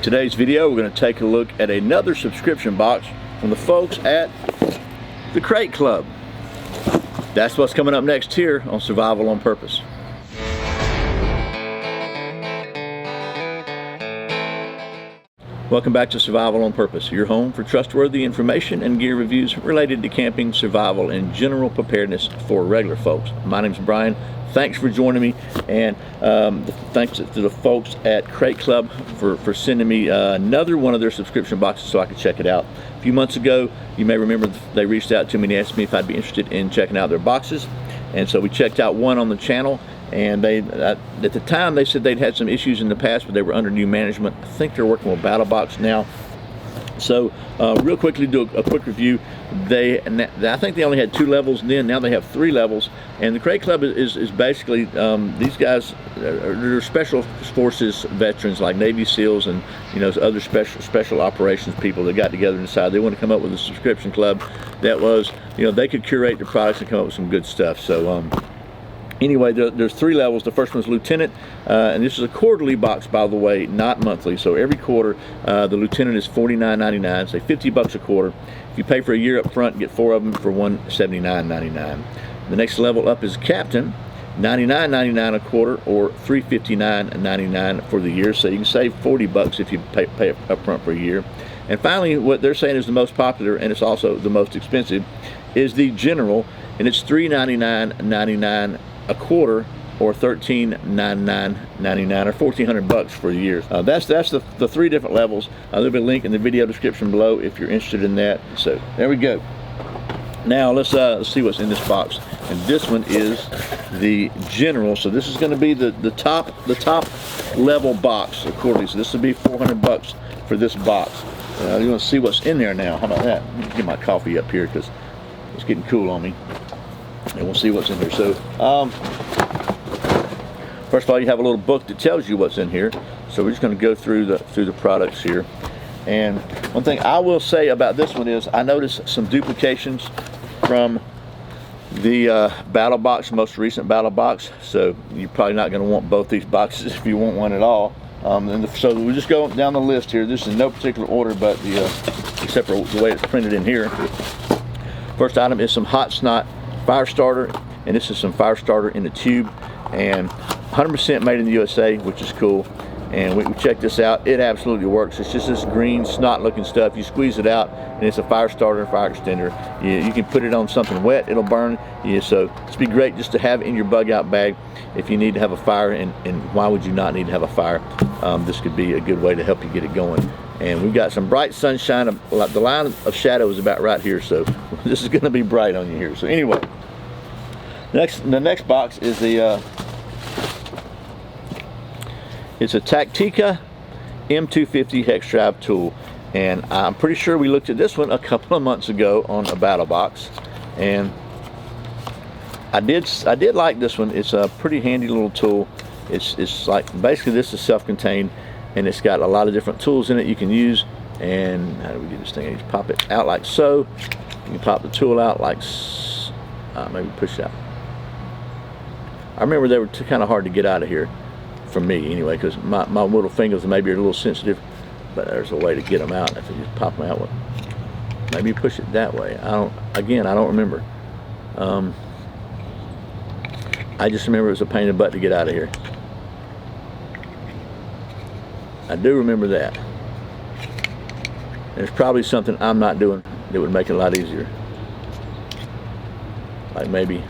In today's video, we're going to take a look at another subscription box from the folks at the Crkt Club. That's what's coming up next here on Survival on Purpose. Welcome back to Survival on Purpose, your home for trustworthy information and gear reviews related to camping, survival, and general preparedness for regular folks. My name's Brian. Thanks for joining me, and thanks to the folks at Crkt Club for sending me another one of their subscription boxes so I could check it out. A few months ago, you may remember they reached out to me and asked me if I'd be interested in checking out their boxes, and so we checked out one on the channel. And they, at the time, they said they'd had some issues in the past, but they were under new management. I think they're working with BattleBox now. So, real quickly, do a quick review. I think they only had 2 levels then. Now they have 3 levels. And the Crkt Club is basically these guys are special forces veterans like Navy SEALs and other special operations people that got together and decided they want to come up with a subscription club that was they could curate the products and come up with some good stuff. So. Anyway, there's 3 levels. The first one's Lieutenant, and this is a quarterly box, by the way, not monthly. So every quarter, the Lieutenant is $49.99, say $50 a quarter. If you pay for a year up front, get 4 of them for $179.99. The next level up is Captain, $99.99 a quarter, or $359.99 for the year. So you can save $40 if you pay up front for a year. And finally, what they're saying is the most popular, and it's also the most expensive, is the General, and it's $399.99 a quarter, or $1399.99, or $1,400 for the year. That's the 3 different levels. There'll be a link in the video description below if you're interested in that. So there we go. Now let's see what's in this box. And this one is the General. So this is going to be the top level box accordingly. So this will be $400 for this box. You want to see what's in there now? How about that? Let me get my coffee up here because it's getting cool on me. And we'll see what's in here. So, first of all, you have a little book that tells you what's in here. So we're just going to go through the products here. And one thing I will say about this one is I noticed some duplications from the battle box, most recent battle box. So you're probably not going to want both these boxes if you want one at all. So we'll just go down the list here. This is in no particular order, but except for the way it's printed in here. First item is some Hot Snot fire starter, and this is some fire starter in the tube, and 100% made in the USA, which is cool. And we checked this out. It absolutely works. It's just this green snot looking stuff. You squeeze it out and it's a fire starter and fire extender. You can put it on something wet, it'll burn. So it's be great just to have in your bug out bag if you need to have a fire, and why would you not need to have a fire? This could be a good way to help you get it going. And we've got some bright sunshine. The line of shadow is about right here, so this is going to be bright on you here. So anyway, the next box is it's a Tactica M250 hex drive tool, and I'm pretty sure we looked at this one a couple of months ago on a battle box, and I did like this one. It's a pretty handy little tool. It's like basically this is self-contained, and it's got a lot of different tools in it you can use. And how do we do this thing? You just pop it out like so. You can pop the tool out like maybe push it out. I remember they were kind of hard to get out of here, for me anyway, because my little fingers maybe are a little sensitive, but there's a way to get them out if you just pop them out. Maybe you push it that way. I don't remember. I just remember it was a pain in the butt to get out of here. I do remember that. There's probably something I'm not doing that would make it a lot easier. Like maybe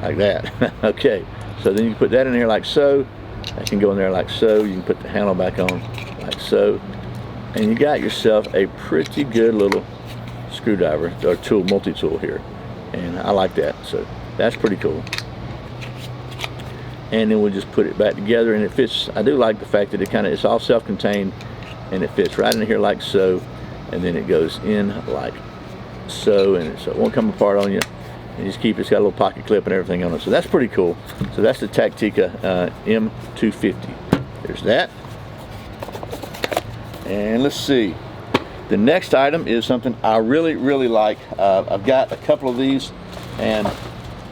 like that. Okay, so then you can put that in there like so. That can go in there like so. You can put the handle back on like so, and you got yourself a pretty good little screwdriver or tool, multi-tool here, and I like that. So that's pretty cool. And then we'll just put it back together, and it fits. I do like the fact that it's all self-contained, and it fits right in here like so, and then it goes in like so, and so it won't come apart on you. And just keep it's got a little pocket clip and everything on it, so that's pretty cool. So that's the Tactica M250. There's that. And let's see, the next item is something I really like. I've got a couple of these, and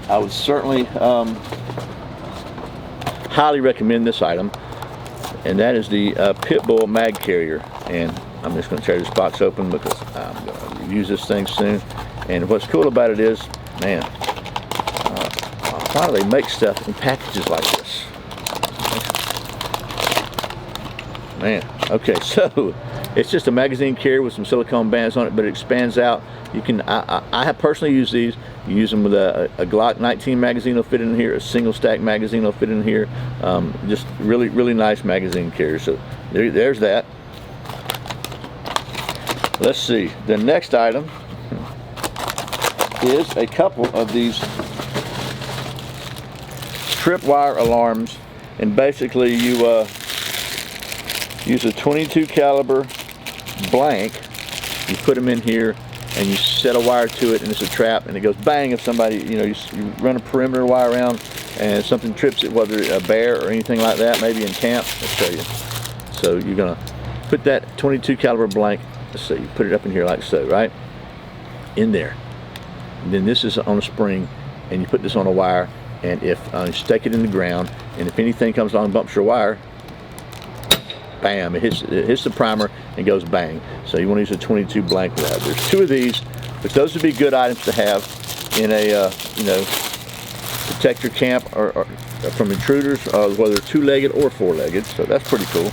I would certainly highly recommend this item. and that is the Pitbull mag carrier. And I'm just going to tear this box open because I'm going to use this thing soon. And what's cool about it is, man, why do they make stuff in packages like this? Man, okay, so it's just a magazine carrier with some silicone bands on it, but it expands out. You can, I have personally used these. You use them with a Glock 19 magazine will fit in here, a single stack magazine will fit in here. Just really nice magazine carrier. So there's that. Let's see, the next item is a couple of these tripwire alarms, and basically you use a 22 caliber blank, you put them in here and you set a wire to it, and it's a trap, and it goes bang if somebody, you run a perimeter wire around and something trips it, whether a bear or anything like that, maybe in camp. I'll show you. So you're gonna put that 22 caliber blank, let's see, you put it up in here like so, right in there, and then this is on a spring, and you put this on a wire, and if you stake it in the ground, and if anything comes along and bumps your wire, bam, it hits the primer and goes bang. So you want to use a 22 blank for that. There's two of these, but those would be good items to have in a protect your camp or from intruders, whether two-legged or four-legged. So that's pretty cool.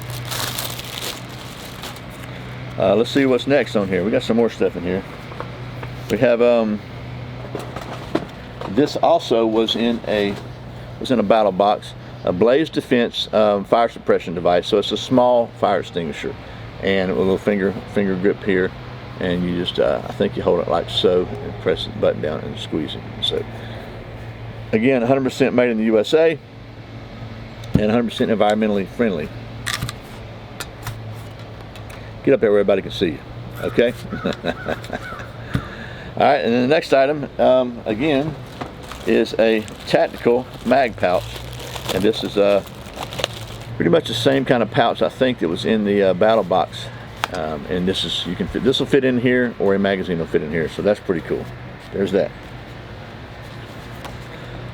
Let's see what's next on here. We got some more stuff in here. We have this also was in a battle box. A blaze defense fire suppression device. So it's a small fire extinguisher, and a little finger grip here, and you just I think you hold it like so and press the button down and squeeze it. So again, 100% made in the USA and 100% environmentally friendly. Get up there where everybody can see you. Okay. All right, and then the next item again is a tactical mag pouch. And this is pretty much the same kind of pouch I think that was in the battle box. And this is, this will fit in here, or a magazine will fit in here. So that's pretty cool. There's that.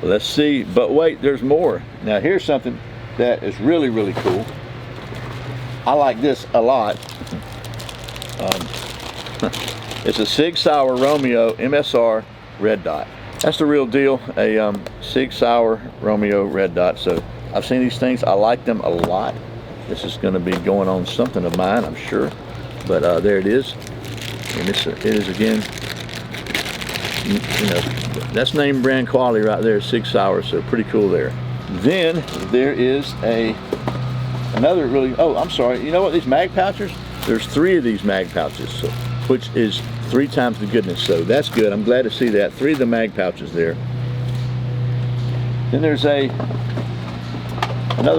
Well, let's see, but wait, there's more. Now here's something that is really cool. I like this a lot. It's a Sig Sauer Romeo MSR red dot. That's the real deal, a Sig Sauer Romeo red dot. So I've seen these things, I like them a lot. This is going to be going on something of mine, I'm sure. But there it is, and it is again, that's name brand quality right there, Sig Sauer. So pretty cool there. Then there is another really, oh, I'm sorry, you know what, these mag pouches, there's 3 of these mag pouches, so, which is 3 times the goodness. So that's good. I'm glad to see that. 3 of the mag pouches there. Then there's another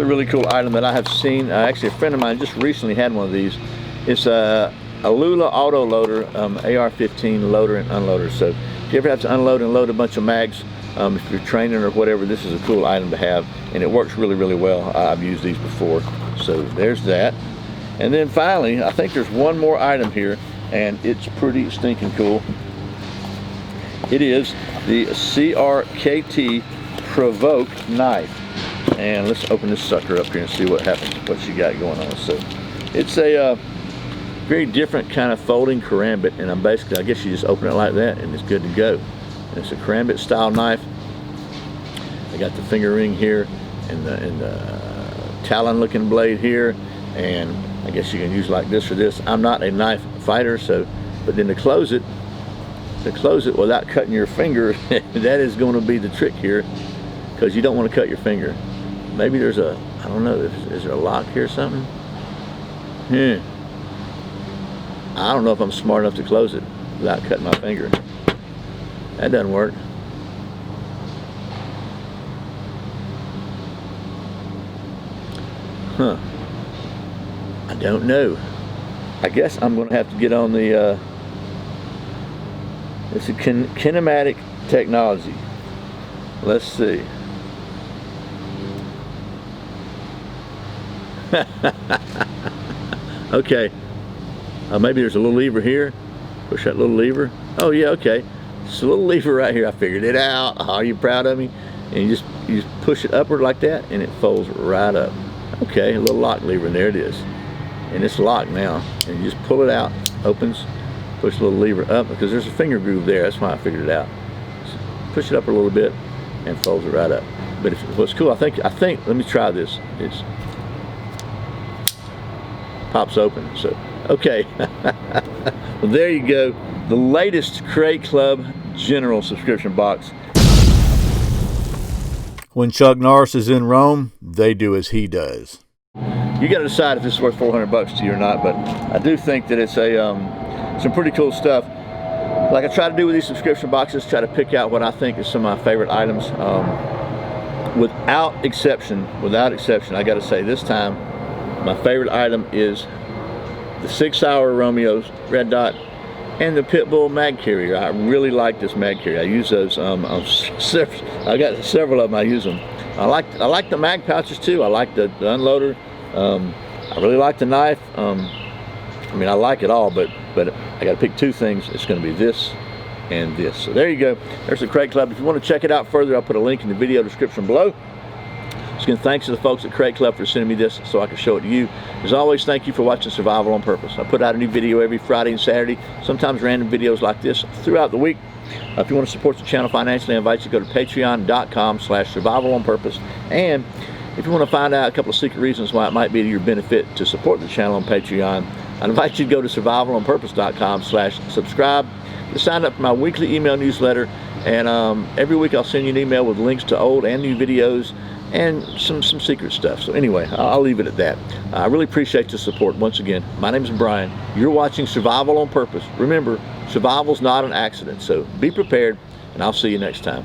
really cool item that I have seen. Actually, a friend of mine just recently had one of these. It's a Lula auto loader, AR-15 loader and unloader. So if you ever have to unload and load a bunch of mags, if you're training or whatever, this is a cool item to have, and it works really well. I've used these before. So there's that. And then finally, I think there's one more item here, and it's pretty stinking cool. It is the Crkt Provoked knife. And let's open this sucker up here and see what happens, what you got going on. So it's a very different kind of folding karambit, and I guess you just open it like that and it's good to go. And it's a karambit style knife. I got the finger ring here and the talon looking blade here, and I guess you can use like this or this. I'm not a knife fighter, so, but then to close it without cutting your finger, that is going to be the trick here, because you don't want to cut your finger. Maybe there's I don't know, is there a lock here or something? I don't know if I'm smart enough to close it without cutting my finger. That doesn't work. Huh. I don't know. I guess I'm going to have to get on the it's a kinematic technology. Let's see. Okay. Maybe there's a little lever here. Push that little lever. Oh yeah, okay. It's a little lever right here. I figured it out. Are you proud of me? And you just push it upward like that, and it folds right up. Okay, a little lock lever, and there it is. And it's locked now. And you just pull it out, opens, push the little lever up, because there's a finger groove there. That's why I figured it out. Just push it up a little bit and folds it right up. But what's cool, I think, let me try this. It's pops open. So, okay. Well, there you go. The latest Crate Club General subscription box. When Chuck Norris is in Rome, they do as he does. You got to decide if this is worth $400 to you or not, but I do think that it's some pretty cool stuff. Like I try to do with these subscription boxes, try to pick out what I think is some of my favorite items. Without exception, I got to say this time, my favorite item is the 6 Sauer Romeo's Red Dot and the Pitbull mag carrier. I really like this mag carrier. I use those. I got several of them. I use them. I like the mag pouches too. I like the unloader. I really like the knife. I mean, I like it all, but I got to pick two things. It's going to be this and this. So there you go. There's the Crate Club. If you want to check it out further, I'll put a link in the video description below. Just again, thanks to the folks at Crate Club for sending me this so I can show it to you. As always, thank you for watching Survival on Purpose. I put out a new video every Friday and Saturday, sometimes random videos like this throughout the week. If you want to support the channel financially, I invite you to go to patreon.com/survivalonpurpose. And if you want to find out a couple of secret reasons why it might be to your benefit to support the channel on Patreon, I invite you to go to survivalonpurpose.com/subscribe to sign up for my weekly email newsletter. And every week I'll send you an email with links to old and new videos and some secret stuff. So anyway, I'll leave it at that. I really appreciate the support. Once again, my name is Brian. You're watching Survival on Purpose. Remember, survival's not an accident, so be prepared, and I'll see you next time.